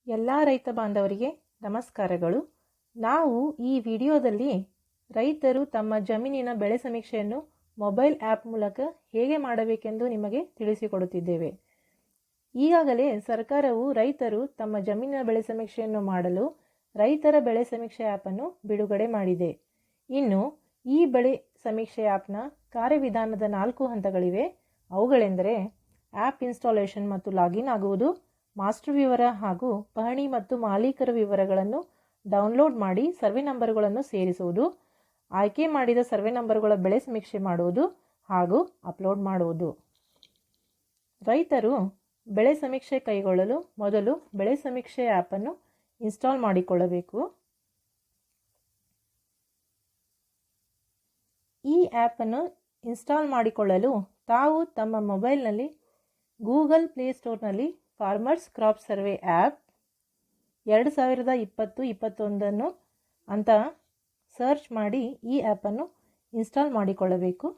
ಎಲ್ಲ ರೈತ ಬಾಂಧವರಿಗೆ ನಮಸ್ಕಾರಗಳು. ನಾವು ಈ ವಿಡಿಯೋದಲ್ಲಿ ರೈತರು ತಮ್ಮ ಜಮೀನಿನ ಬೆಳೆ ಸಮೀಕ್ಷೆಯನ್ನು ಮೊಬೈಲ್ ಆ್ಯಪ್ ಮೂಲಕ ಹೇಗೆ ಮಾಡಬೇಕೆಂದು ನಿಮಗೆ ತಿಳಿಸಿಕೊಡುತ್ತಿದ್ದೇವೆ. ಈಗಾಗಲೇ ಸರ್ಕಾರವು ರೈತರು ತಮ್ಮ ಜಮೀನಿನ ಬೆಳೆ ಸಮೀಕ್ಷೆಯನ್ನು ಮಾಡಲು ರೈತರ ಬೆಳೆ ಸಮೀಕ್ಷೆ ಆ್ಯಪನ್ನು ಬಿಡುಗಡೆ ಮಾಡಿದೆ. ಇನ್ನು ಈ ಬೆಳೆ ಸಮೀಕ್ಷೆ ಆ್ಯಪ್ನ ಕಾರ್ಯವಿಧಾನದ 4 ಹಂತಗಳಿವೆ. ಅವುಗಳೆಂದರೆ ಆ್ಯಪ್ ಇನ್ಸ್ಟಾಲೇಷನ್ ಮತ್ತು ಲಾಗಿನ್ ಆಗುವುದು, ಮಾಸ್ಟರ್ ವಿವರ ಹಾಗೂ ಪಹಣಿ ಮತ್ತು ಮಾಲೀಕರ ವಿವರಗಳನ್ನು ಡೌನ್ಲೋಡ್ ಮಾಡಿ ಸರ್ವೆ ನಂಬರ್ಗಳನ್ನು ಸೇರಿಸುವುದು, ಆಯ್ಕೆ ಮಾಡಿದ ಸರ್ವೆ ನಂಬರ್ಗಳ ಬೆಳೆ ಸಮೀಕ್ಷೆ ಮಾಡುವುದು ಹಾಗೂ ಅಪ್ಲೋಡ್ ಮಾಡುವುದು. ರೈತರು ಬೆಳೆ ಸಮೀಕ್ಷೆ ಕೈಗೊಳ್ಳಲು ಮೊದಲು ಬೆಳೆ ಸಮೀಕ್ಷೆ ಆ್ಯಪನ್ನು ಇನ್ಸ್ಟಾಲ್ ಮಾಡಿಕೊಳ್ಳಬೇಕು. ಈ ಆ್ಯಪನ್ನು ಇನ್ಸ್ಟಾಲ್ ಮಾಡಿಕೊಳ್ಳಲು ತಾವು ತಮ್ಮ ಮೊಬೈಲ್ನಲ್ಲಿ ಗೂಗಲ್ ಪ್ಲೇಸ್ಟೋರ್ನಲ್ಲಿ ಫಾರ್ಮರ್ಸ್ ಕ್ರಾಪ್ ಸರ್ವೆ ಆ್ಯಪ್ 2020-21 ಅಂತ ಸರ್ಚ್ ಮಾಡಿ ಈ ಆ್ಯಪನ್ನು ಇನ್ಸ್ಟಾಲ್ ಮಾಡಿಕೊಳ್ಳಬೇಕು.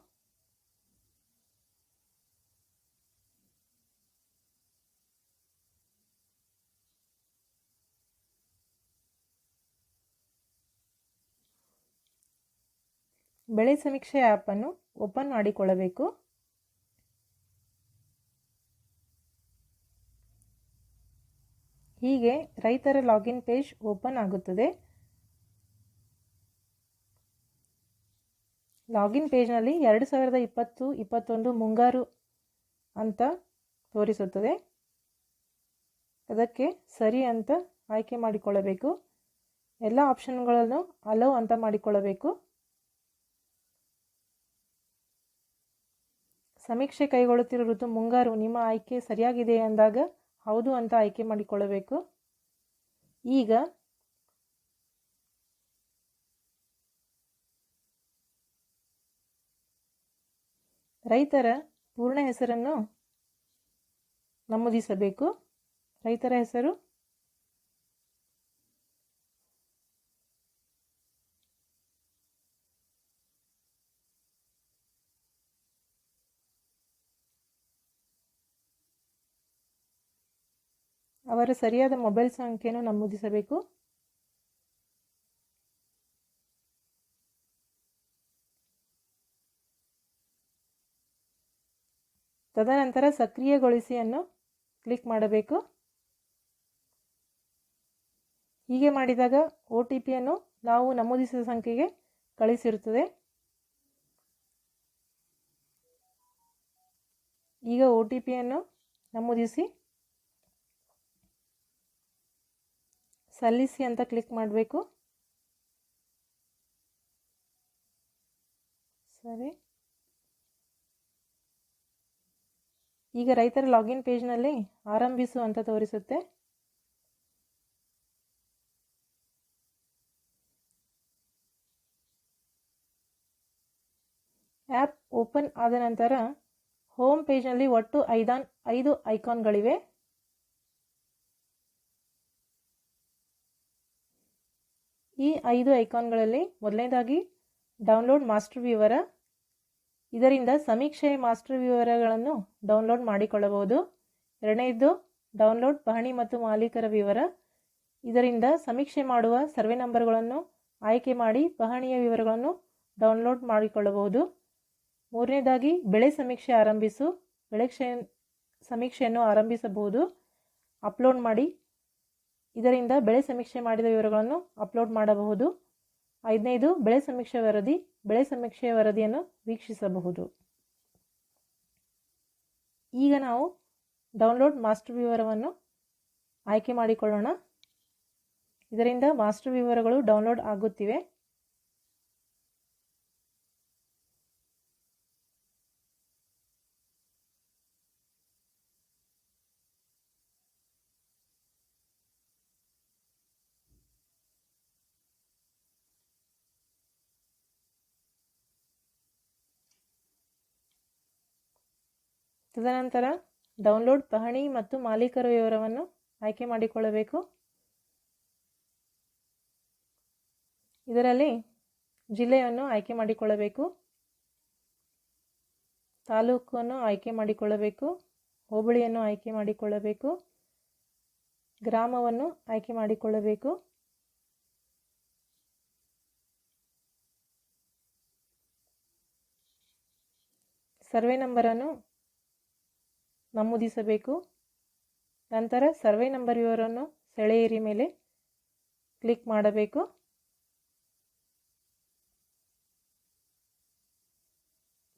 ಬೆಳೆ ಸಮೀಕ್ಷೆ ಆ್ಯಪನ್ನು ಓಪನ್ ಮಾಡಿಕೊಳ್ಳಬೇಕು. ಹೀಗೆ ರೈತರ ಲಾಗಿನ್ ಪೇಜ್ ಓಪನ್ ಆಗುತ್ತದೆ. ಲಾಗಿನ್ ಪೇಜ್ನಲ್ಲಿ 2020-21 ಮುಂಗಾರು ಅಂತ ತೋರಿಸುತ್ತದೆ. ಅದಕ್ಕೆ ಸರಿ ಅಂತ ಆಯ್ಕೆ ಮಾಡಿಕೊಳ್ಳಬೇಕು. ಎಲ್ಲ ಆಪ್ಷನ್ಗಳನ್ನು ಅಲೋ ಅಂತ ಮಾಡಿಕೊಳ್ಳಬೇಕು. ಸಮೀಕ್ಷೆ ಕೈಗೊಳ್ಳುತ್ತಿರುವ ಋತು ಮುಂಗಾರು, ನಿಮ್ಮ ಆಯ್ಕೆ ಸರಿಯಾಗಿದೆ ಅಂದಾಗ ಹೌದು ಅಂತ ಆಯ್ಕೆ ಮಾಡಿಕೊಳ್ಳಬೇಕು. ಈಗ ರೈತರ ಪೂರ್ಣ ಹೆಸರನ್ನು ನಮೂದಿಸಬೇಕು. ರೈತರ ಹೆಸರು, ಅವರ ಸರಿಯಾದ ಮೊಬೈಲ್ ಸಂಖ್ಯೆಯನ್ನು ನಮೂದಿಸಬೇಕು. ತದನಂತರ ಸಕ್ರಿಯಗೊಳಿಸಿಯನ್ನು ಕ್ಲಿಕ್ ಮಾಡಬೇಕು. ಹೀಗೆ ಮಾಡಿದಾಗ OTPಯನ್ನು ನಾವು ನಮೂದಿಸಿದ ಸಂಖ್ಯೆಗೆ ಕಳಿಸಿರುತ್ತದೆ. ಈಗ OTPಯನ್ನು ನಮೂದಿಸಿ ಸಲ್ಲಿಸಿ ಅಂತ ಕ್ಲಿಕ್ ಮಾಡಬೇಕು. ಸರಿ. ಈಗ ರೈತರ ಲಾಗಿನ್ ಪೇಜ್ನಲ್ಲಿ ಆರಂಭಿಸು ಅಂತ ತೋರಿಸುತ್ತೆ. ಆ್ಯಪ್ ಓಪನ್ ಆದ ನಂತರ ಹೋಮ್ ಪೇಜ್ನಲ್ಲಿ ಒಟ್ಟು 5 ಐಕಾನ್ಗಳಿವೆ. ಈ 5 ಐಕಾನ್ಗಳಲ್ಲಿ ಮೊದಲನೇದಾಗಿ ಡೌನ್ಲೋಡ್ ಮಾಸ್ಟರ್ ವಿವರ. ಇದರಿಂದ ಸಮೀಕ್ಷೆಯ ಮಾಸ್ಟರ್ ವಿವರಗಳನ್ನು ಡೌನ್ಲೋಡ್ ಮಾಡಿಕೊಳ್ಳಬಹುದು. ಎರಡನೇದು ಡೌನ್ಲೋಡ್ ಪಹಣಿ ಮತ್ತು ಮಾಲೀಕರ ವಿವರ. ಇದರಿಂದ ಸಮೀಕ್ಷೆ ಮಾಡುವ ಸರ್ವೆ ನಂಬರ್ಗಳನ್ನು ಆಯ್ಕೆ ಮಾಡಿ ಪಹಣಿಯ ವಿವರಗಳನ್ನು ಡೌನ್ಲೋಡ್ ಮಾಡಿಕೊಳ್ಳಬಹುದು. ಮೂರನೇದಾಗಿ ಬೆಳೆ ಸಮೀಕ್ಷೆ ಆರಂಭಿಸು. ಬೆಳೆ ಸಮೀಕ್ಷೆಯನ್ನು ಆರಂಭಿಸಬಹುದು, ಅಪ್ಲೋಡ್ ಮಾಡಿ. ಇದರಿಂದ ಬೆಳೆ ಸಮೀಕ್ಷೆ ಮಾಡಿದ ವಿವರಗಳನ್ನು ಅಪ್ಲೋಡ್ ಮಾಡಬಹುದು. ಐದನೇದು ಬೆಳೆ ಸಮೀಕ್ಷೆ ವರದಿ. ಬೆಳೆ ಸಮೀಕ್ಷೆಯ ವರದಿಯನ್ನು ವೀಕ್ಷಿಸಬಹುದು. ಈಗ ನಾವು ಡೌನ್ಲೋಡ್ ಮಾಸ್ಟರ್ ವಿವರವನ್ನು ಆಯ್ಕೆ ಮಾಡಿಕೊಳ್ಳೋಣ. ಇದರಿಂದ ಮಾಸ್ಟರ್ ವಿವರಗಳು ಡೌನ್ಲೋಡ್ ಆಗುತ್ತಿವೆ. ತದನಂತರ ಡೌನ್ಲೋಡ್ ಪಹಣಿ ಮತ್ತು ಮಾಲೀಕರ ವಿವರವನ್ನು ಆಯ್ಕೆ ಮಾಡಿಕೊಳ್ಳಬೇಕು. ಇದರಲ್ಲಿ ಜಿಲ್ಲೆಯನ್ನು ಆಯ್ಕೆ ಮಾಡಿಕೊಳ್ಳಬೇಕು, ತಾಲೂಕನ್ನು ಆಯ್ಕೆ ಮಾಡಿಕೊಳ್ಳಬೇಕು, ಹೋಬಳಿಯನ್ನು ಆಯ್ಕೆ ಮಾಡಿಕೊಳ್ಳಬೇಕು, ಗ್ರಾಮವನ್ನು ಆಯ್ಕೆ ಮಾಡಿಕೊಳ್ಳಬೇಕು. ಸರ್ವೆ ನಂಬರನ್ನು ನಮೂದಿಸಬೇಕು. ನಂತರ ಸರ್ವೆ ನಂಬರ್ ವಿವರವನ್ನು ಸೆಳೆಯಿರಿ ಮೇಲೆ ಕ್ಲಿಕ್ ಮಾಡಬೇಕು.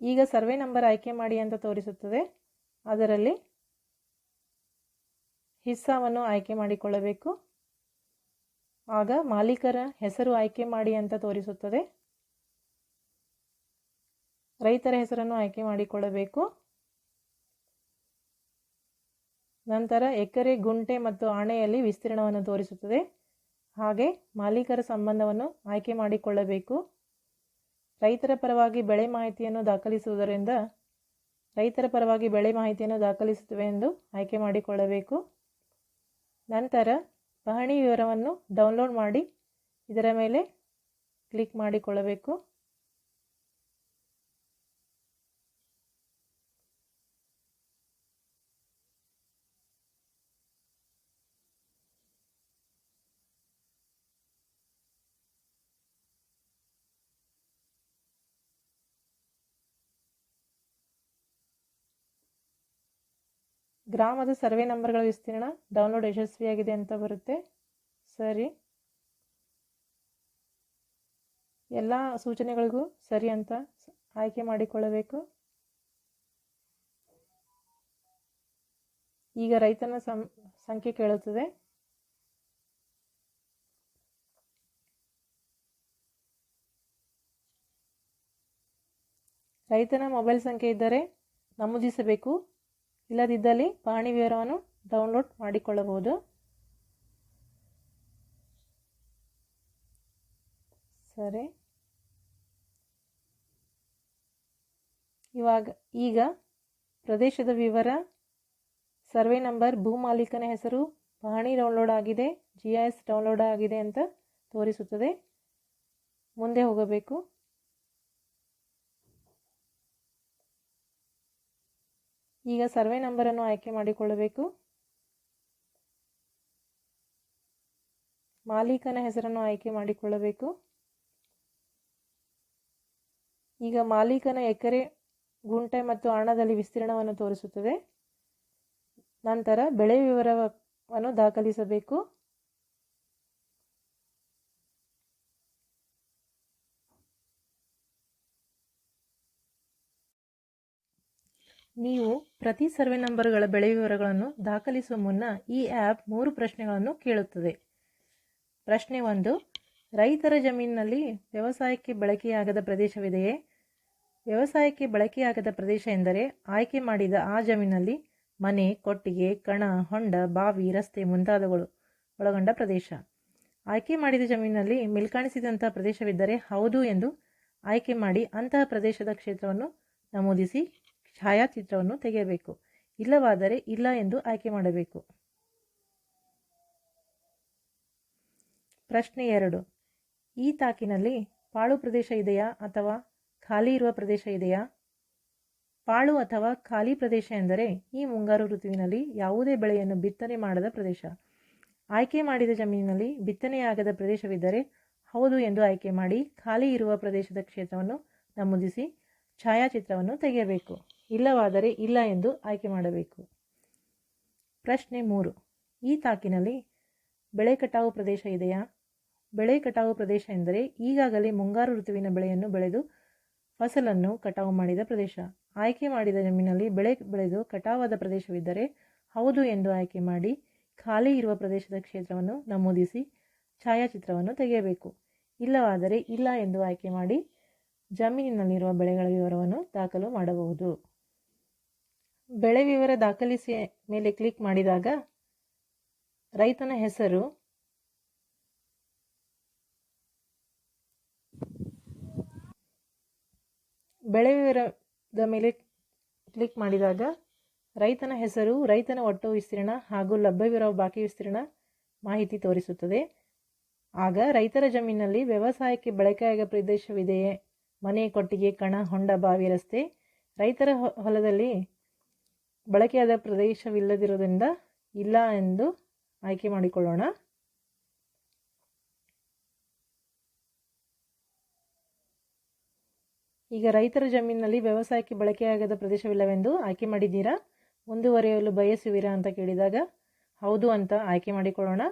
ಈಗ ಸರ್ವೆ ನಂಬರ್ ಆಯ್ಕೆ ಮಾಡಿ ಅಂತ ತೋರಿಸುತ್ತದೆ. ಅದರಲ್ಲಿ ಹಿಸ್ಸಾವನ್ನು ಆಯ್ಕೆ ಮಾಡಿಕೊಳ್ಳಬೇಕು. ಆಗ ಮಾಲೀಕರ ಹೆಸರು ಆಯ್ಕೆ ಮಾಡಿ ಅಂತ ತೋರಿಸುತ್ತದೆ. ರೈತರ ಹೆಸರನ್ನು ಆಯ್ಕೆ ಮಾಡಿಕೊಳ್ಳಬೇಕು. ನಂತರ ಎಕರೆ, ಗುಂಟೆ ಮತ್ತು ಆಣೆಯಲ್ಲಿ ವಿಸ್ತೀರ್ಣವನ್ನು ತೋರಿಸುತ್ತದೆ. ಹಾಗೆ ಮಾಲೀಕರ ಸಂಬಂಧವನ್ನು ಆಯ್ಕೆ ಮಾಡಿಕೊಳ್ಳಬೇಕು. ರೈತರ ಪರವಾಗಿ ಬೆಳೆ ಮಾಹಿತಿಯನ್ನು ದಾಖಲಿಸುವುದರಿಂದ ರೈತರ ಪರವಾಗಿ ಬೆಳೆ ಮಾಹಿತಿಯನ್ನು ದಾಖಲಿಸುತ್ತವೆ ಎಂದು ಆಯ್ಕೆ ಮಾಡಿಕೊಳ್ಳಬೇಕು. ನಂತರ ಪಹಣಿ ವಿವರವನ್ನು ಡೌನ್ಲೋಡ್ ಮಾಡಿ ಇದರ ಮೇಲೆ ಕ್ಲಿಕ್ ಮಾಡಿಕೊಳ್ಳಬೇಕು. ಗ್ರಾಮದ ಸರ್ವೆ ನಂಬರ್ಗಳ ವಿಸ್ತೀರ್ಣ ಡೌನ್ಲೋಡ್ ಯಶಸ್ವಿಯಾಗಿದೆ ಅಂತ ಬರುತ್ತೆ. ಸರಿ, ಎಲ್ಲ ಸೂಚನೆಗಳಿಗೂ ಸರಿ ಅಂತ ಆಯ್ಕೆ ಮಾಡಿಕೊಳ್ಳಬೇಕು. ಈಗ ರೈತನ ಸಂಖ್ಯೆ ಕೇಳುತ್ತದೆ. ರೈತನ ಮೊಬೈಲ್ ಸಂಖ್ಯೆ ಇದ್ದರೆ ನಮೂದಿಸಬೇಕು. ಇಲ್ಲದಿದ್ದಲ್ಲಿ ಪಹಣಿ ವಿವರವನ್ನು ಡೌನ್ಲೋಡ್ ಮಾಡಿಕೊಳ್ಳಬಹುದು. ಸರಿ, ಈಗ ಪ್ರದೇಶದ ವಿವರ, ಸರ್ವೆ ನಂಬರ್, ಭೂ ಮಾಲೀಕನ ಹೆಸರು, ಪಹಣಿ ಡೌನ್ಲೋಡ್ ಆಗಿದೆ, GIS ಡೌನ್ಲೋಡ್ ಆಗಿದೆ ಅಂತ ತೋರಿಸುತ್ತದೆ. ಮುಂದೆ ಹೋಗಬೇಕು. ಈಗ ಸರ್ವೆ ನಂಬರನ್ನು ಆಯ್ಕೆ ಮಾಡಿಕೊಳ್ಳಬೇಕು. ಮಾಲೀಕನ ಹೆಸರನ್ನು ಆಯ್ಕೆ ಮಾಡಿಕೊಳ್ಳಬೇಕು. ಈಗ ಮಾಲೀಕನ ಎಕರೆ, ಗುಂಟೆ ಮತ್ತು ಆಣದಲ್ಲಿ ವಿಸ್ತೀರ್ಣವನ್ನು ತೋರಿಸುತ್ತದೆ. ನಂತರ ಬೆಳೆ ವಿವರವನ್ನು ದಾಖಲಿಸಬೇಕು. ನೀವು ಪ್ರತಿ ಸರ್ವೆ ನಂಬರ್ಗಳ ಬೆಳೆ ವಿವರಗಳನ್ನು ದಾಖಲಿಸುವ ಮುನ್ನ ಈ ಆ್ಯಪ್ 3 ಪ್ರಶ್ನೆಗಳನ್ನು ಕೇಳುತ್ತದೆ. ಪ್ರಶ್ನೆ 1, ರೈತರ ಜಮೀನಿನಲ್ಲಿ ವ್ಯವಸಾಯಕ್ಕೆ ಬಳಕೆಯಾಗದ ಪ್ರದೇಶವಿದೆಯೇ? ವ್ಯವಸಾಯಕ್ಕೆ ಬಳಕೆಯಾಗದ ಪ್ರದೇಶ ಎಂದರೆ ಆಯ್ಕೆ ಮಾಡಿದ ಆ ಜಮೀನಲ್ಲಿ ಮನೆ, ಕೊಟ್ಟಿಗೆ, ಕಣ, ಹೊಂಡ, ಬಾವಿ, ರಸ್ತೆ ಮುಂತಾದವುಗಳು ಒಳಗೊಂಡ ಪ್ರದೇಶ. ಆಯ್ಕೆ ಮಾಡಿದ ಜಮೀನಿನಲ್ಲಿ ಮೇಲ್ಕಾಣಿಸಿದಂತಹ ಪ್ರದೇಶವಿದ್ದರೆ ಹೌದು ಎಂದು ಆಯ್ಕೆ ಮಾಡಿ ಅಂತಹ ಪ್ರದೇಶದ ಕ್ಷೇತ್ರವನ್ನು ನಮೂದಿಸಿ ಛಾಯಾಚಿತ್ರವನ್ನು ತೆಗೆಯಬೇಕು. ಇಲ್ಲವಾದರೆ ಇಲ್ಲ ಎಂದು ಆಯ್ಕೆ ಮಾಡಬೇಕು. ಪ್ರಶ್ನೆ 2, ಈ ತಾಕಿನಲ್ಲಿ ಪಾಳು ಪ್ರದೇಶ ಇದೆಯಾ ಅಥವಾ ಖಾಲಿ ಇರುವ ಪ್ರದೇಶ ಇದೆಯಾ? ಪಾಳು ಅಥವಾ ಖಾಲಿ ಪ್ರದೇಶ ಎಂದರೆ ಈ ಮುಂಗಾರು ಋತುವಿನಲ್ಲಿ ಯಾವುದೇ ಬೆಳೆಯನ್ನು ಬಿತ್ತನೆ ಮಾಡದ ಪ್ರದೇಶ. ಆಯ್ಕೆ ಮಾಡಿದ ಜಮೀನಿನಲ್ಲಿ ಬಿತ್ತನೆಯಾಗದ ಪ್ರದೇಶವಿದ್ದರೆ ಹೌದು ಎಂದು ಆಯ್ಕೆ ಮಾಡಿ ಖಾಲಿ ಇರುವ ಪ್ರದೇಶದ ಕ್ಷೇತ್ರವನ್ನು ನಮೂದಿಸಿ ಛಾಯಾಚಿತ್ರವನ್ನು ತೆಗೆಯಬೇಕು. ಇಲ್ಲವಾದರೆ ಇಲ್ಲ ಎಂದು ಆಯ್ಕೆ ಮಾಡಬೇಕು. ಪ್ರಶ್ನೆ 3, ಈ ತಾಕಿನಲ್ಲಿ ಬೆಳೆ ಕಟಾವು ಪ್ರದೇಶ ಇದೆಯಾ? ಬೆಳೆ ಕಟಾವು ಪ್ರದೇಶ ಎಂದರೆ ಈಗಾಗಲೇ ಮುಂಗಾರು ಋತುವಿನ ಬೆಳೆಯನ್ನು ಬೆಳೆದು ಫಸಲನ್ನು ಕಟಾವು ಮಾಡಿದ ಪ್ರದೇಶ. ಆಯ್ಕೆ ಮಾಡಿದ ಜಮೀನಲ್ಲಿ ಬೆಳೆ ಬೆಳೆದು ಕಟಾವಾದ ಪ್ರದೇಶವಿದ್ದರೆ ಹೌದು ಎಂದು ಆಯ್ಕೆ ಮಾಡಿ ಖಾಲಿ ಇರುವ ಪ್ರದೇಶದ ಕ್ಷೇತ್ರವನ್ನು ನಮೂದಿಸಿ ಛಾಯಾಚಿತ್ರವನ್ನು ತೆಗೆಯಬೇಕು. ಇಲ್ಲವಾದರೆ ಇಲ್ಲ ಎಂದು ಆಯ್ಕೆ ಮಾಡಿ ಜಮೀನಿನಲ್ಲಿರುವ ಬೆಳೆಗಳ ವಿವರವನ್ನು ದಾಖಲು ಮಾಡಬಹುದು. ಬೆಳೆ ವಿವರ ದಾಖಲಿಸಿ ಮೇಲೆ ಕ್ಲಿಕ್ ಮಾಡಿದಾಗ ರೈತನ ಹೆಸರು, ಬೆಳೆ ವಿವರದ ಮೇಲೆ ಕ್ಲಿಕ್ ಮಾಡಿದಾಗ ರೈತನ ಹೆಸರು, ರೈತನ ಒಟ್ಟು ವಿಸ್ತೀರ್ಣ ಹಾಗೂ ಲಭ್ಯವಿರುವ ಬಾಕಿ ವಿಸ್ತೀರ್ಣ ಮಾಹಿತಿ ತೋರಿಸುತ್ತದೆ. ಆಗ ರೈತರ ಜಮೀನಿನಲ್ಲಿ ವ್ಯವಸಾಯಕ್ಕೆ ಬಳಕೆಯಾಗ ಪ್ರದೇಶವಿದೆಯೇ? ಮನೆ, ಕೊಟ್ಟಿಗೆ, ಕಣ, ಹೊಂಡ, ಬಾವಿ, ರಸ್ತೆ. ರೈತರ ಹೊಲದಲ್ಲಿ ಬಳಕೆಯಾದ ಪ್ರದೇಶವಿಲ್ಲದಿರುವುದರಿಂದ ಇಲ್ಲ ಎಂದು ಆಯ್ಕೆ ಮಾಡಿಕೊಳ್ಳೋಣ. ಈಗ ರೈತರ ಜಮೀನಿನಲ್ಲಿ ವ್ಯವಸಾಯಕ್ಕೆ ಬಳಕೆಯಾಗದ ಪ್ರದೇಶವಿಲ್ಲವೆಂದು ಆಯ್ಕೆ ಮಾಡಿದ್ದೀರಾ? ಮುಂದುವರಿಯಲು ಬಯಸುವಿರಾ ಅಂತ ಕೇಳಿದಾಗ ಹೌದು ಅಂತ ಆಯ್ಕೆ ಮಾಡಿಕೊಳ್ಳೋಣ.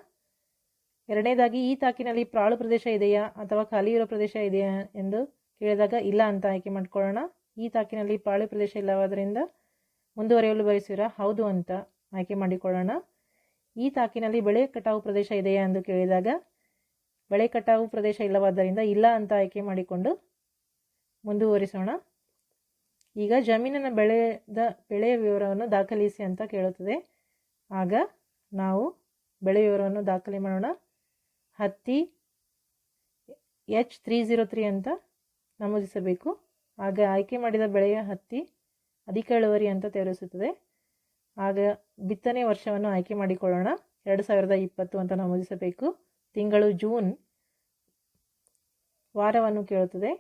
ಎರಡನೇದಾಗಿ ಈ ತಾಕಿನಲ್ಲಿ ಪಾಳು ಪ್ರದೇಶ ಇದೆಯಾ ಅಥವಾ ಖಾಲಿ ಇರೋ ಪ್ರದೇಶ ಇದೆಯಾ ಎಂದು ಕೇಳಿದಾಗ ಇಲ್ಲ ಅಂತ ಆಯ್ಕೆ ಮಾಡಿಕೊಳ್ಳೋಣ. ಈ ತಾಕಿನಲ್ಲಿ ಪಾಳು ಪ್ರದೇಶ ಇಲ್ಲವಾದ್ದರಿಂದ ಮುಂದುವರಿಯಲು ಬಯಸುವಿರಾ? ಹೌದು ಅಂತ ಆಯ್ಕೆ ಮಾಡಿಕೊಳ್ಳೋಣ. ಈ ತಾಕಿನಲ್ಲಿ ಬೆಳೆ ಕಟಾವು ಪ್ರದೇಶ ಇದೆಯಾ ಎಂದು ಕೇಳಿದಾಗ ಬೆಳೆ ಕಟಾವು ಪ್ರದೇಶ ಇಲ್ಲವಾದ್ದರಿಂದ ಇಲ್ಲ ಅಂತ ಆಯ್ಕೆ ಮಾಡಿಕೊಂಡು ಮುಂದುವರಿಸೋಣ. ಈಗ ಜಮೀನಿನ ಬೆಳೆಯ ವಿವರವನ್ನು ದಾಖಲಿಸಿ ಅಂತ ಕೇಳುತ್ತದೆ. ಆಗ ನಾವು ಬೆಳೆ ವಿವರವನ್ನು ದಾಖಲೆ ಮಾಡೋಣ. ಹತ್ತಿ H303 ಅಂತ ನಮೂದಿಸಬೇಕು. ಆಗ ಆಯ್ಕೆ ಮಾಡಿದ ಬೆಳೆಯ ಹತ್ತಿ ಅಧಿಕ ಇಳುವರಿ ಅಂತ ತೋರಿಸುತ್ತದೆ. ಆಗ ಬಿತ್ತನೆ ವರ್ಷವನ್ನು ಆಯ್ಕೆ ಮಾಡಿಕೊಳ್ಳೋಣ. 2020 ಅಂತ ನಮೂದಿಸಬೇಕು. ತಿಂಗಳು ಜೂನ್, ವಾರವನ್ನು ಕೇಳುತ್ತದೆ.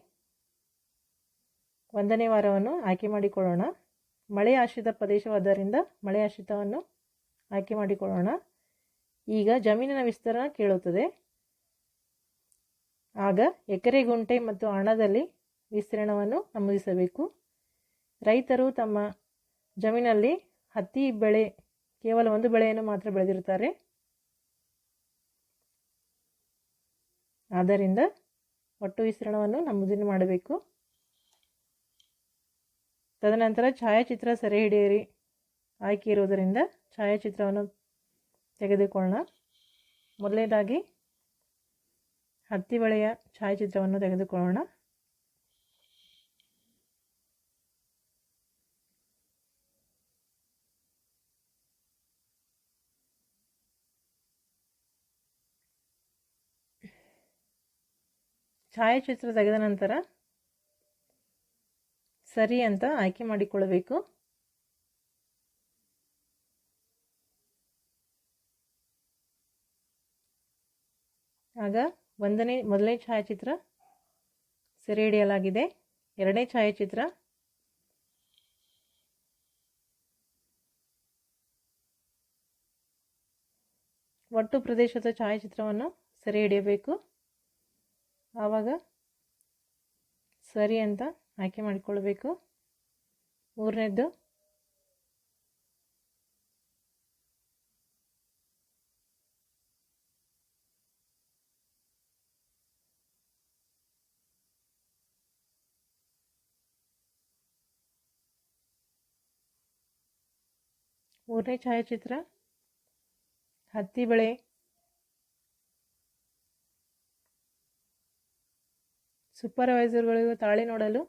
1ನೇ ವಾರವನ್ನು ಆಯ್ಕೆ ಮಾಡಿಕೊಳ್ಳೋಣ. ಮಳೆ ಆಶ್ರಿತ ಪ್ರದೇಶವಾದ್ದರಿಂದ ಮಳೆ ಆಶ್ರಿತವನ್ನು ಆಯ್ಕೆ ಮಾಡಿಕೊಳ್ಳೋಣ. ಈಗ ಜಮೀನಿನ ವಿಸ್ತೀರ್ಣ ಕೇಳುತ್ತದೆ. ಆಗ ಎಕರೆ, ಗುಂಟೆ ಮತ್ತು ಹಣದಲ್ಲಿ ವಿಸ್ತೀರ್ಣವನ್ನು ನಮೂದಿಸಬೇಕು. ರೈತರು ತಮ್ಮ ಜಮೀನಲ್ಲಿ ಹತ್ತಿ ಬೆಳೆ ಕೇವಲ ಒಂದು ಬೆಳೆಯನ್ನು ಮಾತ್ರ ಬೆಳೆದಿರುತ್ತಾರೆ. ಆದ್ದರಿಂದ ಒಟ್ಟು ವಿಸ್ತೀರ್ಣವನ್ನು ನಮೂದಿನ ಮಾಡಬೇಕು. ತದನಂತರ ಛಾಯಾಚಿತ್ರ ಸೆರೆ ಹಿಡಿಯಿರಿ ಆಯ್ಕೆ ಇರುವುದರಿಂದ ಛಾಯಾಚಿತ್ರವನ್ನು ತೆಗೆದುಕೊಳ್ಳೋಣ. ಮೊದಲನೇದಾಗಿ ಹತ್ತಿ ಬೆಳೆಯ ಛಾಯಾಚಿತ್ರವನ್ನು ತೆಗೆದುಕೊಳ್ಳೋಣ. ಛಾಯಾಚಿತ್ರ ತೆಗೆದ ನಂತರ ಸರಿ ಅಂತ ಆಯ್ಕೆ ಮಾಡಿಕೊಳ್ಳಬೇಕು. ಆಗ ಮೊದಲನೇ ಛಾಯಾಚಿತ್ರ ಸೆರೆ ಹಿಡಿಯಲಾಗಿದೆ. ಎರಡನೇ ಛಾಯಾಚಿತ್ರ, ಒಟ್ಟು ಪ್ರದೇಶದ ಛಾಯಾಚಿತ್ರವನ್ನು ಸೆರೆ ಹಿಡಿಯಬೇಕು. ಆವಾಗ ಸರಿ ಅಂತ ಆಯ್ಕೆ ಮಾಡಿಕೊಳ್ಳಬೇಕು. ಮೂರನೇದ್ದು, ಮೂರನೇ ಛಾಯಾಚಿತ್ರ ಹತ್ತಿ ಬೆಳೆ ಸೂಪರ್ವೈಸರ್ಗಳಿಗೂ ತಾಳಿ ನೋಡಲು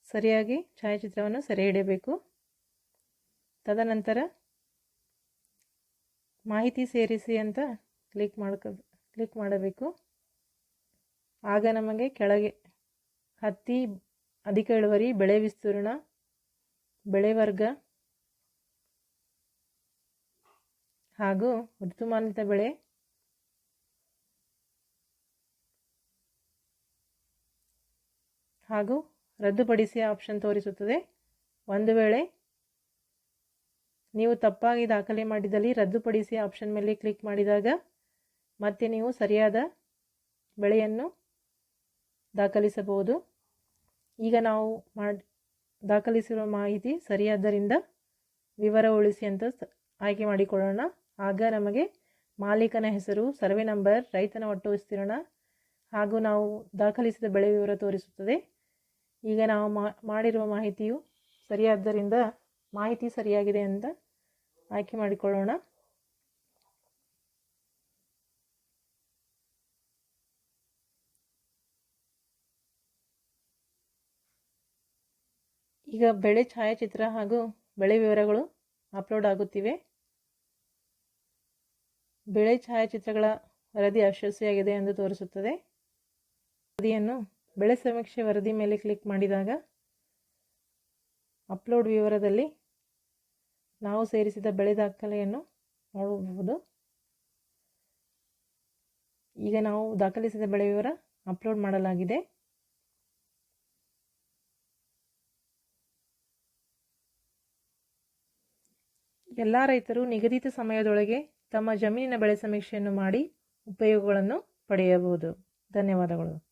ಸರಿಯಾಗಿ ಛಾಯಾಚಿತ್ರವನ್ನು ಸೆರೆ ಹಿಡಿಯಬೇಕು. ತದನಂತರ ಮಾಹಿತಿ ಸೇರಿಸಿ ಅಂತ ಕ್ಲಿಕ್ ಮಾಡಬೇಕು. ಆಗ ನಮಗೆ ಕೆಳಗೆ ಹತ್ತಿ ಅಧಿಕ ಇಳುವರಿ, ಬೆಳೆ ವಿಸ್ತೀರ್ಣ, ಬೆಳೆ ವರ್ಗ ಹಾಗೂ ಋತುಮಾನಿತ ಬೆಳೆ ಹಾಗೂ ರದ್ದುಪಡಿಸಿ ಆಪ್ಷನ್ ತೋರಿಸುತ್ತದೆ. ಒಂದು ವೇಳೆ ನೀವು ತಪ್ಪಾಗಿ ದಾಖಲೆ ಮಾಡಿದಲ್ಲಿ ರದ್ದುಪಡಿಸಿ ಆಪ್ಷನ್ ಮೇಲೆ ಕ್ಲಿಕ್ ಮಾಡಿದಾಗ ಮತ್ತೆ ನೀವು ಸರಿಯಾದ ಬೆಳೆಯನ್ನು ದಾಖಲಿಸಬಹುದು. ಈಗ ನಾವು ದಾಖಲಿಸಿರುವ ಮಾಹಿತಿ ಸರಿಯಾದ್ದರಿಂದ ವಿವರ ಉಳಿಸಿ ಅಂತ ಆಯ್ಕೆ ಮಾಡಿಕೊಳ್ಳೋಣ. ಆಗ ನಮಗೆ ಮಾಲೀಕನ ಹೆಸರು, ಸರ್ವೆ ನಂಬರ್, ರೈತನ ಒಟ್ಟು ವಿಸ್ತೀರ್ಣ ಹಾಗೂ ನಾವು ದಾಖಲಿಸಿದ ಬೆಳೆ ವಿವರ ತೋರಿಸುತ್ತದೆ. ಈಗ ನಾವು ಮಾಡಿರುವ ಮಾಹಿತಿಯು ಸರಿಯಾದ್ದರಿಂದ ಮಾಹಿತಿ ಸರಿಯಾಗಿದೆ ಅಂತ ಆಯ್ಕೆ ಮಾಡಿಕೊಳ್ಳೋಣ. ಈಗ ಬೆಳೆ ಛಾಯಾಚಿತ್ರ ಹಾಗೂ ಬೆಳೆ ವಿವರಗಳು ಅಪ್ಲೋಡ್ ಆಗುತ್ತಿವೆ. ಬೆಳೆ ಛಾಯಾಚಿತ್ರಗಳ ವರದಿ ಯಶಸ್ವಿಯಾಗಿದೆ ಎಂದು ತೋರಿಸುತ್ತದೆ. ವರದಿಯನ್ನು ಬೆಳೆ ಸಮೀಕ್ಷೆ ವರದಿ ಮೇಲೆ ಕ್ಲಿಕ್ ಮಾಡಿದಾಗ ಅಪ್ಲೋಡ್ ವಿವರದಲ್ಲಿ ನಾವು ಸೇರಿಸಿದ ಬೆಳೆ ದಾಖಲೆಯನ್ನು ನೋಡಬಹುದು. ಈಗ ನಾವು ದಾಖಲಿಸಿದ ಬೆಳೆ ವಿವರ ಅಪ್ಲೋಡ್ ಮಾಡಲಾಗಿದೆ. ಎಲ್ಲ ರೈತರು ನಿಗದಿತ ಸಮಯದೊಳಗೆ ತಮ್ಮ ಜಮೀನಿನ ಬೆಳೆ ಸಮೀಕ್ಷೆಯನ್ನು ಮಾಡಿ ಉಪಯೋಗಗಳನ್ನು ಪಡೆಯಬಹುದು. ಧನ್ಯವಾದಗಳು.